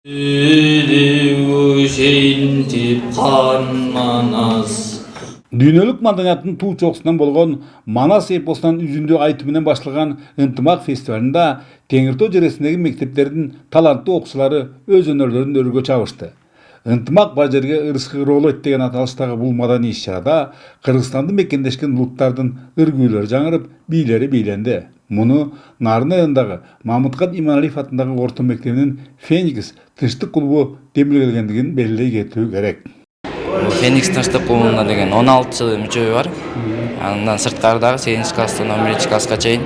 Дүйнөлүк маданияттын туу чокусунан болгон Манас эпосунан үзүндүү айтуу менен башталган ынтымак фестивалында Теңир Тоо жересиндеги мектептердин таланттуу окуучулары өз өнөрлөрүн өргө чабышты. Ынтымак бар жерге ырыскы ыролойт деген аталыштагы бул маданий иш-чарада Кыргызстанды мекендешкен улуттардын ыр-күүлөрү жаңырып, бийлери бийленди. Муну Нарын айылындагы Мамытхан Иманалиев атындагы орто мектебинин Феникс тынчтык клубу демилгелгендигин белгилей кетүү керек. Феникс тынчтык клубуна деген 16 мүчөбү бар. Андан сырткардагы 8 класстан 11 класска чейин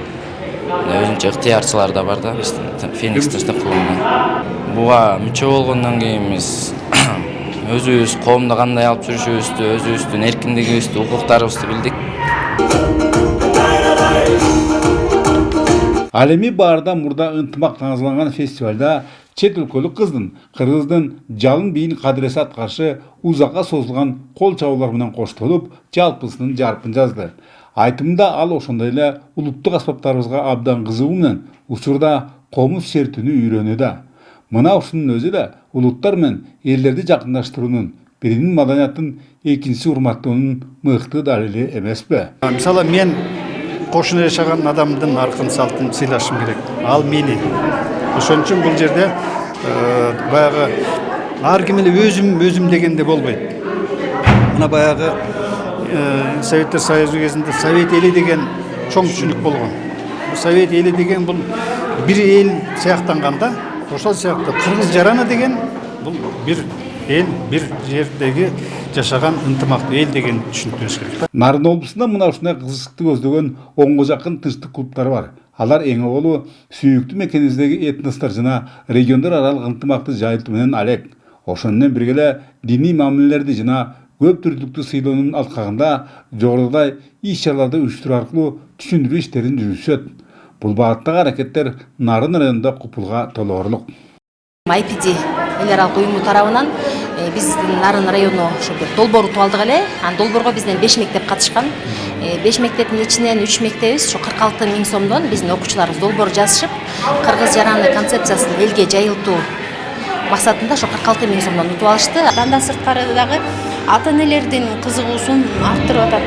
өзүнчө ыктыярчылар да бар да биздин Феникс тынчтык клубуна. Буга мүчө болгондон кийин биз өзүбүз коомдо кандай алып жүрүшүбүздү, өзүбүздүн эркиндигибизди, укуктарыбызды билдик. Ал эми баардан мурда ынтымак таңызланган фестивалда чет өлкөлүк кыздын, кыргыздын жалын бийин кадыресе аткарышы узакка созулган кол чабуулар менен коштолуп, жалпысынын жарпын жазды. Айтымында ал ошондой эле улуттук аспаптарыбызга абдан кызыгуу менен учурда комуз чертүүнү үйрөнүүдө да. Мына ушунун өзү эле улуттар менен элдерди жакындаштыруунун, биринин маданияттын экинчиси урматтоонун мыкты далили эмеспи? Мисалы мен кошуна жашаган адамдын аркын салтын сыйлашым керек. Ал мени. Ошон үчүн бул жерде баягы ар ким эле өзүм дегенде болбойт. Мына баягы Советтер Союзу кезинде Совет эли деген чоң түшүнүк болгон. Совет эли деген бул бир эл сыяктанганда, ошол сыяктуу кыргыз жараны деген бул бир эл, бир жердеги жашаган ынтымактуу эл деген түшүнүктүбүз керек. Нарын облусунда мына ушундай кызыктыкты көздөгөн 10го жакын тынчтык клубтары бар. Алар эң аввалы сүйүктүү мекенибиздеги этностор жана региондор аралык ынтымакты жайылтуу менен алек. Ошону менен бирге эле диний мамилелерди жана көп түрдүктүү сыйлоонун алкагында жогорудагы иш-чараларды уюштуруу аркылуу түшүндүрүү иштерин жүргүзүшөт. Бул багыттагы аракеттер Нарын районунда купулга толоорлук. IPD эл аралык уюму тарабынан биздин Нарын району ошо бир долбоор утуп алдык эле. Долбоорго бизден 5 мектеп катышкан. 5 мектептин ичинен 3 мектебиз ошо 46 миң сомдон биздин окуучуларыбыз долбоор жазышып, кыргыз жараны концепциясын элге жайылтуу максатында ошо 46 миң сомдон утуп алышты. Андан сырткары дагы ата-энелердин кызыгуусун арттырып атат.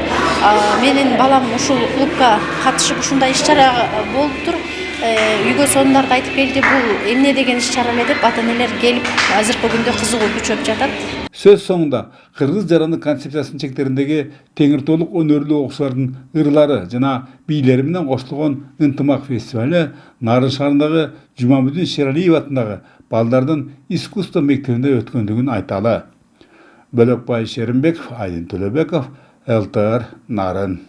Менин балам ушул клубка катышып ушундай иш-чара болуптур. Үйгө сонундарды айтып келди, бул эмне деген иш-чара эле деп ата-энелер келип азыркы күндө кызыгуу күчөп жатат. Сөз соңунда кыргыз жараны концепциясынын чектериндеги Теңир Тоолук өнөрлүү окуучулардын ырлары жана бийлери менен коштолгон ынтымак фестивали Нарын шаарындагы Жумамүдүн Шералиев атындагы балдардын искусство мектебинде өткөндүгүн айталы. Бөлөкбай Шеримбеков, Айдын Төлөбеков, ЛТР Нарын.